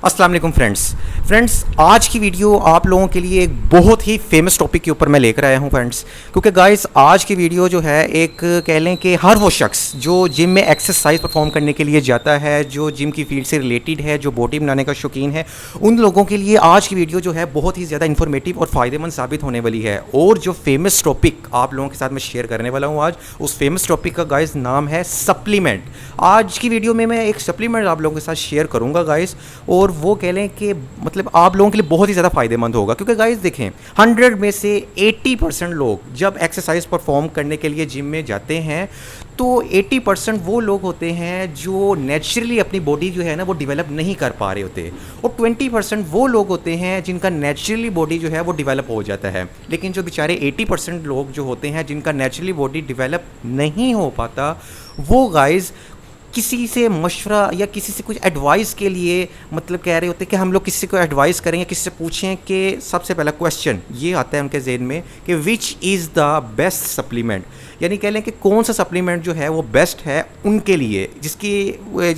अस्सलाम वालेकुम फ्रेंड्स, आज की वीडियो आप लोगों के लिए एक बहुत ही फेमस टॉपिक के ऊपर मैं लेकर आया हूं फ्रेंड्स। क्योंकि गाइस आज की वीडियो जो है एक कह लें कि हर वो शख्स जो जिम में एक्सरसाइज परफॉर्म करने के लिए जाता है, जो जिम की फील्ड से रिलेटेड है, जो बॉडी बनाने का शौकीन है, उन लोगों के लिए आज की वीडियो जो है बहुत ही ज़्यादा इन्फॉर्मेटिव और फ़ायदेमंद साबित होने वाली है। और जो फेमस टॉपिक आप लोगों के साथ मैं शेयर करने वाला हूँ आज, उस फेमस टॉपिक का गाइस नाम है सप्लीमेंट। आज की वीडियो में मैं एक सप्लीमेंट आप लोगों के साथ शेयर करूँगा गाइस, और वो कह लें कि मतलब आप लोगों के लिए बहुत ही ज़्यादा फ़ायदेमंद होगा। क्योंकि गाइस देखें, 100 में से 80% लोग जब एक्सरसाइज परफॉर्म करने के लिए जिम में जाते हैं तो 80% वो लोग होते हैं जो नेचुरली अपनी बॉडी जो है ना वो डेवलप नहीं कर पा रहे होते, और 20% वो लोग होते हैं जिनका नेचुरली बॉडी जो है वो डेवलप हो जाता है। लेकिन जो बेचारे 80% लोग जो होते हैं जिनका नेचुरली बॉडी डेवलप नहीं हो पाता, वो गाइस किसी से मशवरा या किसी से कुछ एडवाइस के लिए मतलब कह रहे होते हैं कि हम लोग किसी को एडवाइस करेंगे, किसी से पूछें कि सबसे पहला क्वेश्चन ये आता है उनके जहन में कि which is the best supplement, यानी कह लें कि कौन सा सप्लीमेंट जो है वो बेस्ट है उनके लिए, जिसकी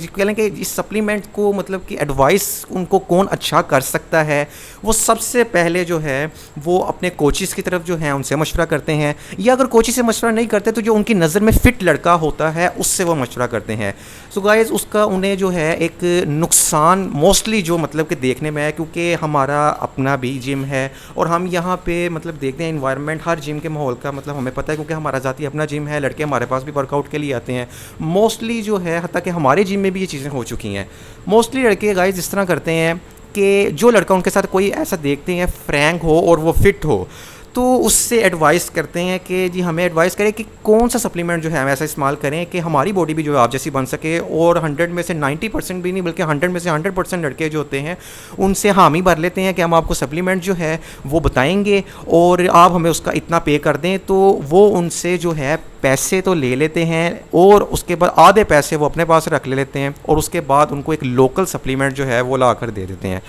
कह लें कि इस सप्लीमेंट को मतलब कि एडवाइस उनको कौन अच्छा कर सकता है। वो सबसे पहले जो है वो अपने कोचिज़ की तरफ जो है उनसे मशवरा करते हैं, या अगर कोचिज़ से मशवरा नहीं करते तो जो उनकी नज़र में फ़िट लड़का होता है उससे वो मशवरा करते हैं। सो गाइस उसका उन्हें जो है एक नुकसान मोस्टली जो मतलब कि देखने में है, क्योंकि हमारा अपना भी जिम है और हम यहाँ पे मतलब देखते हैं इन्वायरमेंट हर जिम के माहौल का मतलब हमें पता है, क्योंकि हमारा ज़ाती अपना जिम है, लड़के हमारे पास भी वर्कआउट के लिए आते हैं मोस्टली जो है, हत्ता कि हमारे जिम में भी ये चीज़ें हो चुकी हैं। मोस्टली लड़के गाइस इस तरह करते हैं कि जो लड़का उनके साथ कोई ऐसा देखते हैं फ्रैंक हो और वो फिट हो, तो उससे एडवाइस करते हैं कि जी हमें एडवाइस करें कि कौन सा सप्लीमेंट जो है हम ऐसा इस्तेमाल करें कि हमारी बॉडी भी जो है आप जैसी बन सके। और 100 में से 90% भी नहीं बल्कि 100 में से 100% लड़के जो होते हैं उनसे हामी भर लेते हैं कि हम आपको सप्लीमेंट जो है वो बताएंगे और आप हमें उसका इतना पे कर दें। तो वो उनसे जो है पैसे तो ले लेते हैं और उसके बाद आधे पैसे वो अपने पास रख ले लेते हैं और उसके बाद उनको एक लोकल सप्लीमेंट जो है वो ला कर दे देते हैं,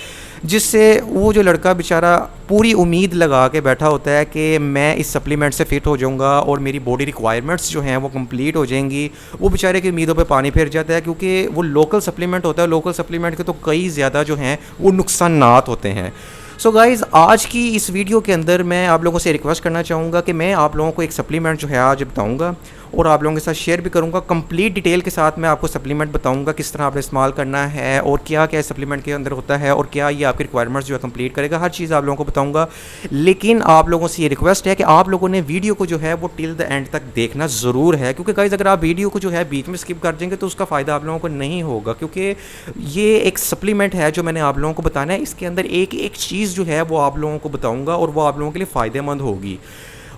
जिससे वो जो लड़का बेचारा पूरी उम्मीद लगा के बैठा होता है कि मैं इस सप्लीमेंट से फ़िट हो जाऊंगा और मेरी बॉडी रिक्वायरमेंट्स जो हैं वो कंप्लीट हो जाएंगी। वो बेचारे की उम्मीदों पे पानी फिर जाता है, क्योंकि वो लोकल सप्लीमेंट होता है। लोकल सप्लीमेंट के तो कई ज़्यादा जो हैं वो नुकसानात होते हैं। सो गाइज़ आज की इस वीडियो के अंदर मैं आप लोगों से रिक्वेस्ट करना चाहूँगा कि मैं आप लोगों को एक सप्लीमेंट जो है आज बताऊँगा और आप लोगों के साथ शेयर भी करूँगा। कंप्लीट डिटेल के साथ मैं आपको सप्लीमेंट बताऊँगा किस तरह आपने इस्तेमाल करना है और क्या क्या सप्लीमेंट के अंदर होता है और क्या ये आपकी रिक्वायरमेंट्स जो है कंप्लीट करेगा, हर चीज़ आप लोगों को बताऊँगा। लेकिन आप लोगों से ये रिक्वेस्ट है कि आप लोगों ने वीडियो को जो है वो टिल द एंड तक देखना ज़रूर है, क्योंकि गाइज़ अगर आप वीडियो को जो है बीच में स्किप कर देंगे तो उसका फ़ायदा आप लोगों को नहीं होगा, क्योंकि ये एक सप्लीमेंट है जो मैंने आप लोगों को बताना है। इसके अंदर एक एक चीज़ जो है वो आप लोगों को बताऊँगा और वो आप लोगों के लिए फ़ायदेमंद होगी।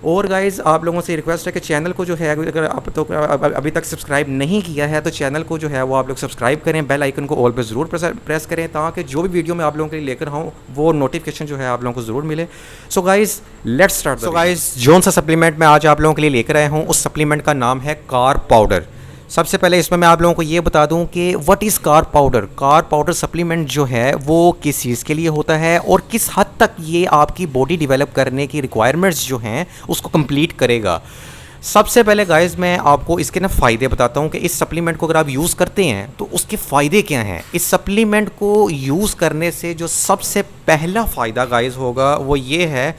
और गाइज़ आप लोगों से रिक्वेस्ट है कि चैनल को जो है अगर आप तो अभी तक सब्सक्राइब नहीं किया है तो चैनल को जो है वो आप लोग सब्सक्राइब करें, बेल आइकन को ऑल पे ज़रूर प्रेस करें ताकि जो भी वीडियो मैं आप लोगों के लिए लेकर आऊँ वो नोटिफिकेशन जो है आप लोगों को ज़रूर मिले। So guys let's start. So guys जौन सा सप्लीमेंट मैं आज आप लोगों के लिए लेकर आया हूँ उस सप्लीमेंट का नाम है कार्ब पाउडर। सबसे पहले इसमें मैं आप लोगों को ये बता दूं कि what is carb powder. Carb powder supplement जो है वो किस चीज़ के लिए होता है और किस हद तक ये आपकी बॉडी डेवलप करने की रिक्वायरमेंट्स जो हैं उसको कंप्लीट करेगा। सबसे पहले गाइस मैं आपको इसके ना फ़ायदे बताता हूँ कि इस सप्लीमेंट को अगर आप यूज़ करते हैं तो उसके फ़ायदे क्या हैं। इस सप्लीमेंट को यूज़ करने से जो सबसे पहला फ़ायदा गाइस होगा वो ये है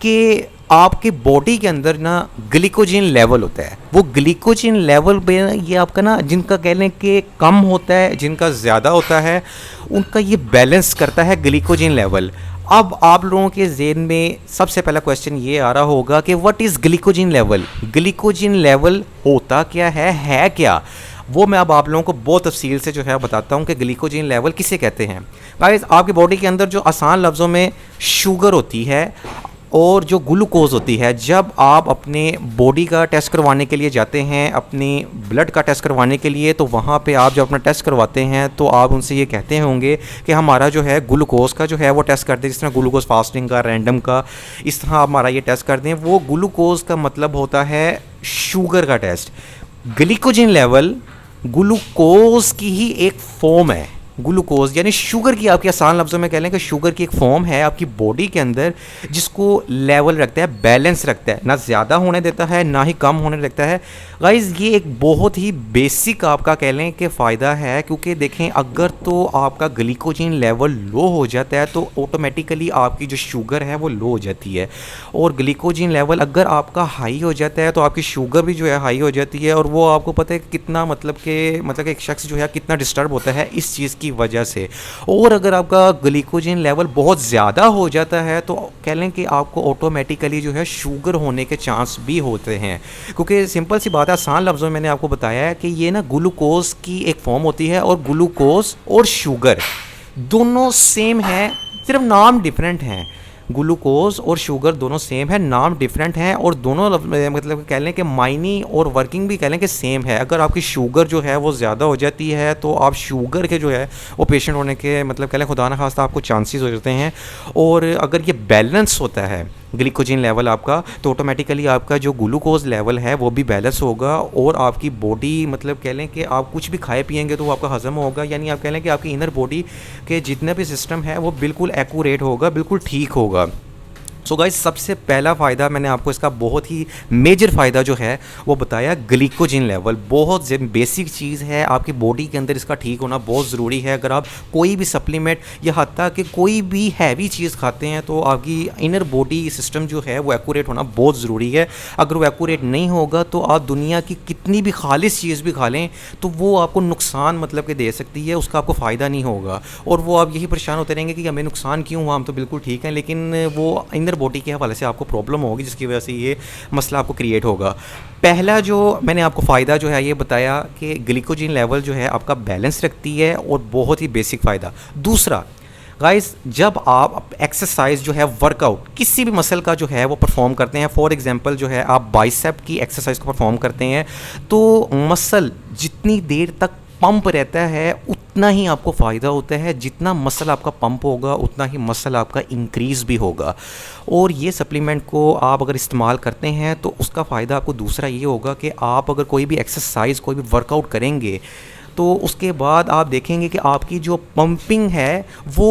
कि आपकी बॉडी के अंदर ना ग्लिकोजिन लेवल होता है। वो ग्लिकोजिन लेवल पे ये आपका ना जिनका कह लें कि कम होता है, जिनका ज़्यादा होता है, उनका ये बैलेंस करता है ग्लिकोजिन लेवल। अब आप लोगों के ज़हन में सबसे पहला क्वेश्चन ये आ रहा होगा कि व्हाट इज़ ग्लिकोजिन लेवल। ग्लिकोजिन लेवल होता क्या है क्या? वो मैं अब आप लोगों को बहुत तफसील से जो है बताता हूँ कि ग्लिकोजिन लेवल किसे कहते हैं। गाइस आपकी बॉडी के अंदर जो आसान लफ्ज़ों में शुगर होती है और जो ग्लूकोज होती है, जब आप अपने बॉडी का टेस्ट करवाने के लिए जाते हैं, अपनी ब्लड का टेस्ट करवाने के लिए, तो वहाँ पे आप जब अपना टेस्ट करवाते हैं तो आप उनसे ये कहते होंगे कि हमारा जो है ग्लूकोज का जो है वो टेस्ट कर दें, जिस तरह ग्लूकोज फास्टिंग का, रैंडम का, इस तरह हमारा ये टेस्ट कर दें। वो ग्लूकोज का मतलब होता है शुगर का टेस्ट। ग्लिकोजिन लेवल ग्लूकोज की ही एक फॉर्म है, ग्लूकोज यानी शुगर की, आपके आसान लफ्ज़ों में कह लें कि शुगर की एक फॉर्म है आपकी बॉडी के अंदर जिसको लेवल रखता है, बैलेंस रखता है, ना ज़्यादा होने देता है ना ही कम होने देता है। गाइज़ ये एक बहुत ही बेसिक आपका कह लें कि फ़ायदा है, क्योंकि देखें अगर तो आपका ग्लिकोजिन लेवल लो हो जाता है तो ऑटोमेटिकली आपकी जो शुगर है वो लो हो जाती है, और ग्लिकोजिन लेवल अगर आपका हाई हो जाता है तो आपकी शुगर भी जो है हाई हो जाती है। और वो आपको पता है कितना मतलब कि एक शख्स जो है कितना डिस्टर्ब होता है इस चीज़ की वजह से। और अगर आपका ग्लिकोजिन लेवल बहुत ज़्यादा हो जाता है तो कह लें कि आपको ऑटोमेटिकली जो है शुगर होने के चांस भी होते हैं, क्योंकि सिंपल सी बात है, आसान लफ्ज़ों में मैंने आपको बताया है कि ये ना ग्लूकोज की एक फॉर्म होती है, और ग्लूकोज और शुगर दोनों सेम है, सिर्फ नाम डिफरेंट हैं। ग्लूकोज और शुगर दोनों सेम है, नाम डिफरेंट हैं, और दोनों मतलब कह लें कि मायने और वर्किंग भी कह लें कि सेम है। अगर आपकी शुगर जो है वो ज़्यादा हो जाती है तो आप शुगर के जो है वो पेशेंट होने के मतलब कह लें खुदा न खास्ता आपको चांसेस हो जाते हैं। और अगर ये बैलेंस होता है ग्लिकोजिन लेवल आपका, तो ऑटोमेटिकली आपका जो ग्लूकोज लेवल है वो भी बैलेंस होगा, और आपकी बॉडी मतलब कह लें कि आप कुछ भी खाए पिएंगे तो वो आपका हज़म होगा, यानी आप कह लें कि आपकी इनर बॉडी के जितने भी सिस्टम है वो बिल्कुल एक्यूरेट होगा, बिल्कुल ठीक होगा। सो गाइस सबसे पहला फ़ायदा मैंने आपको इसका बहुत ही मेजर फ़ायदा जो है वो बताया, ग्लिकोजिन लेवल बहुत बेसिक चीज़ है आपकी बॉडी के अंदर, इसका ठीक होना बहुत ज़रूरी है। अगर आप कोई भी सप्लीमेंट या हत्ता कि कोई भी हैवी चीज़ खाते हैं तो आपकी इनर बॉडी सिस्टम जो है वो एक्यूरेट होना बहुत ज़रूरी है। अगर वो एक्यूरेट नहीं होगा तो आप दुनिया की कितनी भी खालिश चीज़ भी खा लें तो वो आपको नुकसान मतलब कि दे सकती है, उसका आपको फ़ायदा नहीं होगा, और वो आप यही परेशान होते रहेंगे कि हमें नुकसान क्यों हुआ, हम तो बिल्कुल ठीक हैं, लेकिन वो इनर बॉडी के हवाले से आपको प्रॉब्लम होगी जिसकी वजह से ये मसला आपको क्रिएट होगा। पहला जो मैंने आपको फ़ायदा जो है ये बताया कि ग्लिकोजिन लेवल जो है आपका बैलेंस रखती है, और बहुत ही बेसिक फ़ायदा। दूसरा गाइस, जब आप एक्सरसाइज जो है वर्कआउट किसी भी मसल का जो है वो परफॉर्म करते हैं, फॉर एग्जांपल जो है आप बाइसेप की एक्सरसाइज को परफॉर्म करते हैं, तो मसल जितनी देर तक पंप रहता है उतना ही आपको फ़ायदा होता है, जितना मसल आपका पंप होगा उतना ही मसल आपका इंक्रीज़ भी होगा। और ये सप्लीमेंट को आप अगर इस्तेमाल करते हैं तो उसका फ़ायदा आपको दूसरा ये होगा कि आप अगर कोई भी एक्सरसाइज कोई भी वर्कआउट करेंगे तो उसके बाद आप देखेंगे कि आपकी जो पंपिंग है वो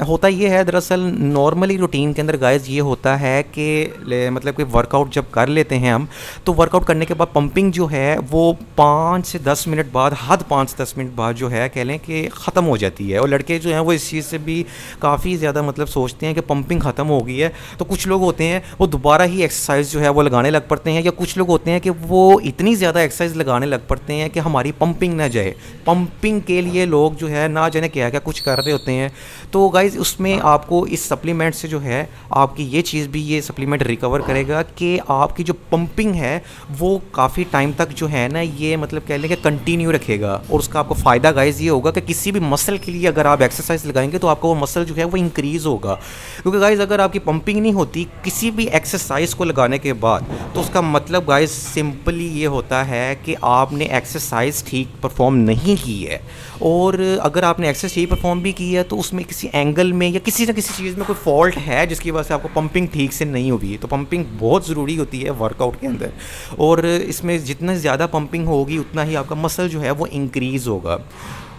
होता ये है, दरअसल नॉर्मली रूटीन के अंदर गाइस ये होता है कि मतलब कि वर्कआउट जब कर लेते हैं हम तो वर्कआउट करने के बाद पंपिंग जो है वो 5 से 10 मिनट बाद, हद 5 से 10 मिनट बाद जो है कह लें कि ख़त्म हो जाती है। और लड़के जो हैं वो इस चीज़ से भी काफ़ी ज़्यादा मतलब सोचते हैं कि पंपिंग ख़त्म हो गई है, तो कुछ लोग होते हैं वो दोबारा ही एक्सरसाइज जो है वो लगाने लग पड़ते हैं, या कुछ लोग होते हैं कि वो इतनी ज़्यादा एक्सरसाइज लगाने लग पड़ते हैं कि हमारी पंपिंग ना जाए। पंपिंग के लिए लोग जो है ना जाने क्या क्या कुछ कर रहे होते हैं। तो गाइज उसमें आपको इस सप्लीमेंट से जो है आपकी ये चीज़ भी, ये सप्लीमेंट रिकवर करेगा कि आपकी जो पंपिंग है वो काफ़ी टाइम तक जो है ना ये मतलब कह लें कि कंटिन्यू रखेगा। और उसका आपको फ़ायदा गाइज ये होगा कि किसी भी मसल के लिए अगर आप एक्सरसाइज लगाएंगे तो आपका वो मसल जो है वो इंक्रीज़ होगा, क्योंकि गाइज अगर आपकी पंपिंग नहीं होती किसी भी एक्सरसाइज को लगाने के बाद तो उसका मतलब गाइज सिंपली ये होता है कि आपने एक्सरसाइज ठीक परफॉर्म नहीं की है। और अगर आपने एक्सरसाइज ठीक परफॉर्म भी की है तो उसमें किसी एंगल में या किसी न किसी चीज़ में कोई फॉल्ट है जिसकी वजह से आपको पंपिंग ठीक से नहीं हुई। तो पंपिंग बहुत ज़रूरी होती है वर्कआउट के अंदर, और इसमें जितना ज़्यादा पंपिंग होगी उतना ही आपका मसल जो है वो इंक्रीज़ होगा।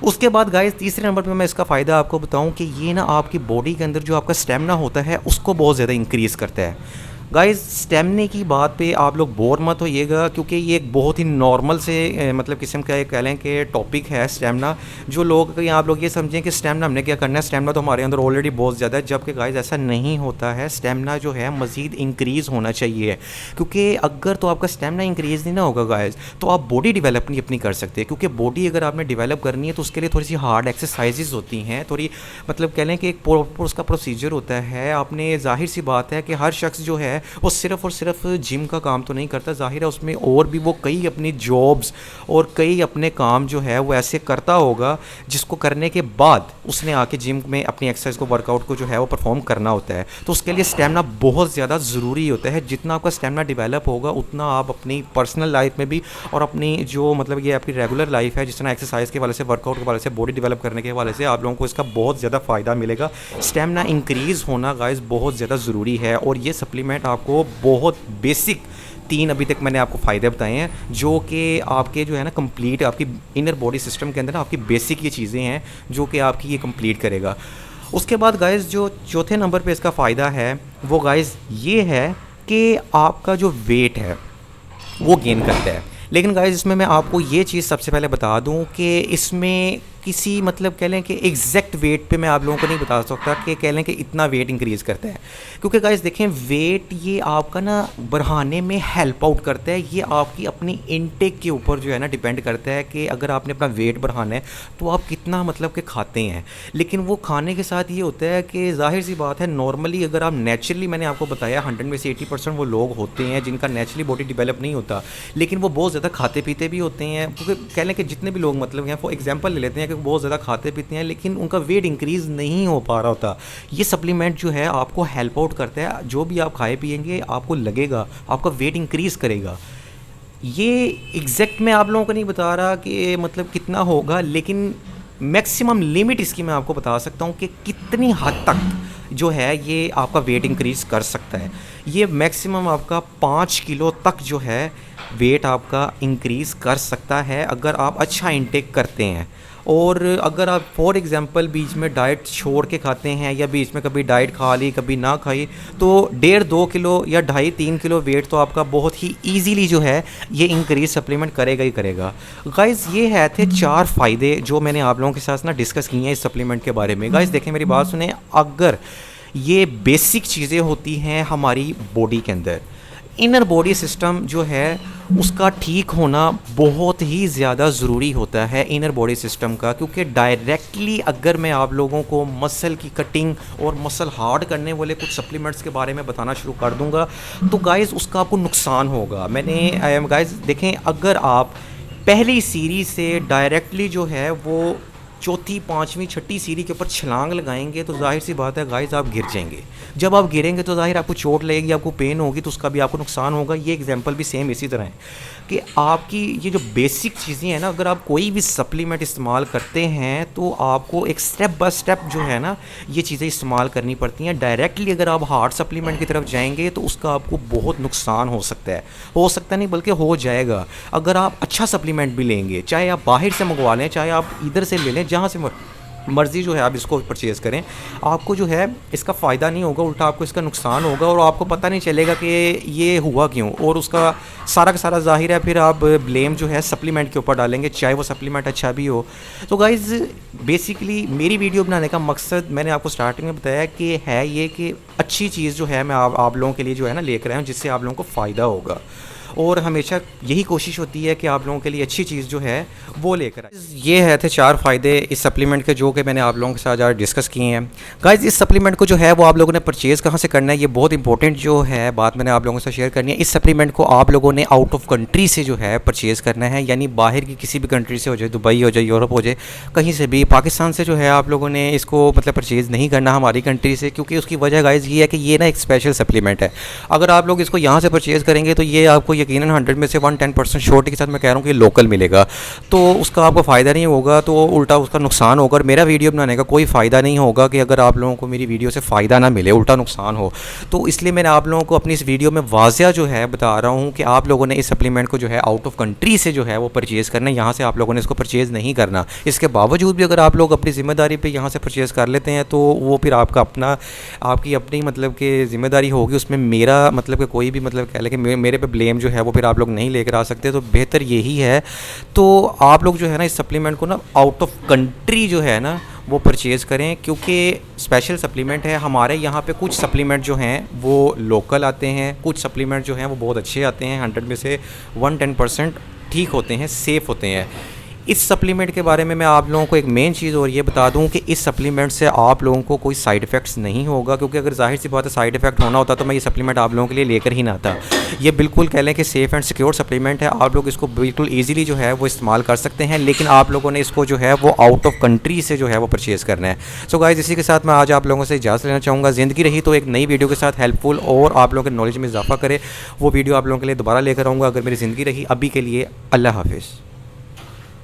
उसके बाद गाइस तीसरे नंबर पे मैं इसका फ़ायदा आपको बताऊं कि ये ना आपकी बॉडी के अंदर जो आपका स्टेमिना होता है उसको बहुत ज़्यादा इंक्रीज़ करता है। गाइस स्टेमिना की बात पे आप लोग बोर मत होइएगा, क्योंकि ये एक बहुत ही नॉर्मल से मतलब किस्म का एक कह लें कि टॉपिक है स्टेमिना। जो लोग आप लोग ये समझें कि स्टेमिना हमने क्या करना है, स्टेमिना तो हमारे अंदर ऑलरेडी बहुत ज़्यादा है, जबकि गाइस ऐसा नहीं होता है। स्टेमिना जो है मज़ीद इंक्रीज़ होना चाहिए, क्योंकि अगर तो आपका स्टेमिना इंक्रीज़ नहीं ना होगा गाइस तो आप बॉडी डेवलप नहीं अपनी कर सकते। क्योंकि बॉडी अगर आपने डेवलप करनी है तो उसके लिए थोड़ी सी हार्ड एक्सरसाइजेज होती हैं, थोड़ी मतलब कह लें कि एक प्रॉपर उसका प्रोसीजर होता है। आपने जाहिर सी बात है कि हर शख्स जो है वो सिर्फ़ और सिर्फ जिम का काम तो नहीं करता, जाहिर है उसमें और भी वो कई अपनी जॉब्स और कई अपने काम जो है वो ऐसे करता होगा जिसको करने के बाद उसने आके जिम में अपनी एक्सरसाइज को, वर्कआउट को जो है वो परफॉर्म करना होता है। तो उसके लिए स्टेमिना बहुत ज़्यादा ज़रूरी होता है। जितना आपका स्टेमिना डेवलप होगा उतना आप अपनी पर्सनल लाइफ में भी और अपनी जो मतलब ये आपकी रेगुलर लाइफ है, जिस तरह एक्सरसाइज के वाले से, वर्कआउट के वाले से, बॉडी डेवलप करने के वाले से आप लोगों को इसका बहुत ज़्यादा फ़ायदा मिलेगा। स्टेमिना इंक्रीज़ होना गाइस बहुत ज़्यादा ज़रूरी है, और ये सप्लीमेंट आपको बहुत बेसिक 3 अभी तक मैंने आपको फ़ायदे बताए हैं, जो कि आपके जो है ना कंप्लीट आपकी इनर बॉडी सिस्टम के अंदर ना आपकी बेसिक ये चीज़ें हैं जो कि आपकी ये कंप्लीट करेगा। उसके बाद गाइस जो चौथे नंबर पे इसका फ़ायदा है वो गाइस ये है कि आपका जो वेट है वो गेन करता है। लेकिन गाइस इसमें मैं आपको ये चीज़ सबसे पहले बता दूं कि इसमें किसी मतलब कह लें कि एग्जैक्ट वेट पे मैं आप लोगों को नहीं बता सकता कि कह लें कि इतना वेट इंक्रीज़ करता है, क्योंकि गाइस देखें वेट ये आपका ना बढ़ाने में हेल्प आउट करता है। ये आपकी अपनी इनटेक के ऊपर जो है ना डिपेंड करता है कि अगर आपने अपना वेट बढ़ाना है तो आप कितना मतलब कि खाते हैं। लेकिन वो खाने के साथ ये होता है कि जाहिर सी बात है नॉर्मली अगर आप नेचुरली, मैंने आपको बताया 100 में से 80% वो लोग होते हैं जिनका नेचुरली बॉडी डेवलप नहीं होता, लेकिन वो बहुत ज़्यादा खाते पीते भी होते हैं। क्योंकि कह लें कि जितने भी लोग मतलब हैं फॉर एग्जांपल ले लेते हैं कि बहुत ज़्यादा खाते पीते हैं लेकिन उनका वेट इंक्रीज़ नहीं हो पा रहा होता, ये सप्लीमेंट जो है आपको हेल्प आउट करता है। जो भी आप खाए पिएंगे आपको लगेगा आपका वेट इंक्रीज़ करेगा। ये एग्जैक्ट मैं आप लोगों को नहीं बता रहा कि मतलब कितना होगा, लेकिन मैक्सिमम लिमिट इसकी मैं आपको बता सकता हूँ कि कितनी हद तक जो है ये आपका वेट इंक्रीज़ कर सकता है। ये मैक्सिमम आपका 5 किलो तक जो है वेट आपका इंक्रीज़ कर सकता है अगर आप अच्छा इंटेक करते हैं। और अगर आप फॉर एग्ज़ाम्पल बीच में डाइट छोड़ के खाते हैं या बीच में कभी डाइट खा ली कभी ना खाई तो 1.5-2 किलो या 2.5-3 किलो वेट तो आपका बहुत ही ईजीली जो है ये इंक्रीज सप्लीमेंट करेगा ही करेगा। गाइस ये है थे 4 फ़ायदे जो मैंने आप लोगों के साथ ना डिस्कस किए हैं इस सप्लीमेंट के बारे में। गाइस देखें मेरी बात सुने, अगर ये बेसिक चीज़ें होती हैं हमारी बॉडी के अंदर, इनर बॉडी सिस्टम जो है उसका ठीक होना बहुत ही ज़्यादा ज़रूरी होता है इनर बॉडी सिस्टम का, क्योंकि डायरेक्टली अगर मैं आप लोगों को मसल की कटिंग और मसल हार्ड करने वाले कुछ सप्लीमेंट्स के बारे में बताना शुरू कर दूंगा तो गाइस उसका आपको नुकसान होगा। मैंने गाइस देखें, अगर आप पहली सीरीज से डायरेक्टली जो है वो चौथी पाँचवीं छठी सीढ़ी के ऊपर छलांग लगाएंगे तो जाहिर सी बात है गाइस आप गिर जाएंगे। जब आप गिरेंगे तो जाहिर आपको चोट लगेगी, आपको पेन होगी, तो उसका भी आपको नुकसान होगा। ये एग्जांपल भी सेम इसी तरह है कि आपकी ये जो बेसिक चीज़ें हैं ना, अगर आप कोई भी सप्लीमेंट इस्तेमाल करते हैं तो आपको एक स्टेप बाय स्टेप जो है ना ये चीज़ें इस्तेमाल करनी पड़ती हैं। डायरेक्टली अगर आप हार्ड सप्लीमेंट की तरफ जाएंगे तो उसका आपको बहुत नुकसान हो सकता नहीं बल्कि हो जाएगा। अगर आप अच्छा सप्लीमेंट भी लेंगे, चाहे आप बाहर से मंगवा लें चाहे आप इधर से ले लें, जहाँ से मर्ज़ी जो है आप इसको परचेज़ करें, आपको जो है इसका फ़ायदा नहीं होगा, उल्टा आपको इसका नुकसान होगा और आपको पता नहीं चलेगा कि ये हुआ क्यों। और उसका सारा का सारा ज़ाहिर है फिर आप ब्लेम जो है सप्लीमेंट के ऊपर डालेंगे, चाहे वो सप्लीमेंट अच्छा भी हो। तो गाइज़ बेसिकली मेरी वीडियो बनाने का मकसद मैंने आपको स्टार्टिंग में बताया कि है ये कि अच्छी चीज़ जो है मैं आप लोगों के लिए जो है ना लेकर आया हूँ जिससे आप लोगों को फ़ायदा होगा। और हमेशा यही कोशिश होती है कि आप लोगों के लिए अच्छी चीज़ जो है वो लेकर आए। ये है थे 4 फ़ायदे इस सप्लीमेंट के जो कि मैंने आप लोगों के साथ आज डिस्कस किए हैं। गाइस इस सप्लीमेंट को जो है वो आप लोगों ने परचेज़ कहाँ से करना है, ये बहुत इंपॉर्टेंट जो है बात मैंने आप लोगों के साथ शेयर करनी है। इस सप्लीमेंट को आप लोगों ने आउट ऑफ कंट्री से जो है परचेज़ करना है, यानी बाहर की किसी भी कंट्री से हो जाए, दुबई हो जाए, यूरोप हो जाए, कहीं से भी। पाकिस्तान से जो है आप लोगों ने इसको मतलब परचेज़ नहीं करना हमारी कंट्री से, क्योंकि उसकी वजह गाइस ये है कि ये ना एक स्पेशल सप्लीमेंट है। अगर आप लोग इसको यहाँ से परचेज़ करेंगे तो ये आपको यकीनन 100 में से 110% श्योरिटी के साथ मैं कह रहा हूँ कि लोकल मिलेगा, तो उसका आपको फ़ायदा नहीं होगा, तो उल्टा उसका नुकसान होगा। और मेरा वीडियो बनाने का कोई फ़ायदा नहीं होगा कि अगर आप लोगों को मेरी वीडियो से फ़ायदा ना मिले, उल्टा नुकसान हो। तो इसलिए मैंने आप लोगों को अपनी इस वीडियो में वाज़िया जो है बता रहा हूँ कि आप लोगों ने इस सप्लीमेंट को जो है आउट ऑफ कंट्री से जो है वो परचेज़ करना है, यहाँ से आप लोगों ने इसको परचेज़ नहीं करना। इसके बावजूद भी अगर आप लोग अपनी ज़िम्मेदारी पर यहाँ से परचेज़ कर लेते हैं तो वो फिर आपका आपकी अपनी मतलब कि ज़िम्मेदारी होगी, उसमें मेरा मतलब कि कोई भी मतलब कह लें कि मेरे पे ब्लेम जो है वो फिर आप लोग नहीं लेकर आ सकते। तो बेहतर यही है तो आप लोग जो है ना इस सप्लीमेंट को ना आउट ऑफ कंट्री जो है ना वो परचेज़ करें, क्योंकि स्पेशल सप्लीमेंट है। हमारे यहाँ पे कुछ सप्लीमेंट जो हैं वो लोकल आते हैं, कुछ सप्लीमेंट जो हैं वो बहुत अच्छे आते हैं, 100 में से 110% ठीक होते हैं, सेफ़ होते हैं। इस सप्लीमेंट के बारे में मैं आप लोगों को एक मेन चीज़ और ये बता दूं कि इस सप्लीमेंट से आप लोगों को कोई साइड इफ़ेक्ट्स नहीं होगा, क्योंकि अगर जाहिर सी बात है साइड इफ़ेक्ट होना होता तो मैं ये सप्लीमेंट आप लोगों के लिए लेकर ही ना आता। ये बिल्कुल कह लें कि सेफ़ एंड सिक्योर सप्लीमेंट है, आप लोग इसको बिल्कुल ईजिली जो है वो इस्तेमाल कर सकते हैं, लेकिन आप लोगों ने इसको जो है वो आउट ऑफ कंट्री से जो है वो परचेज़ करना है। सो गाइस इसी के साथ मैं आज आप लोगों से इजाज़त लेना चाहूँगा। ज़िंदगी रही तो एक नई वीडियो के साथ हेल्पफुल और आप लोगों के नॉलेज में इजाफा करे वो वीडियो आप लोगों के लिए दोबारा लेकर आऊँगा। अगर मेरी ज़िंदगी रही, अभी के लिए अल्लाह हाफिज़।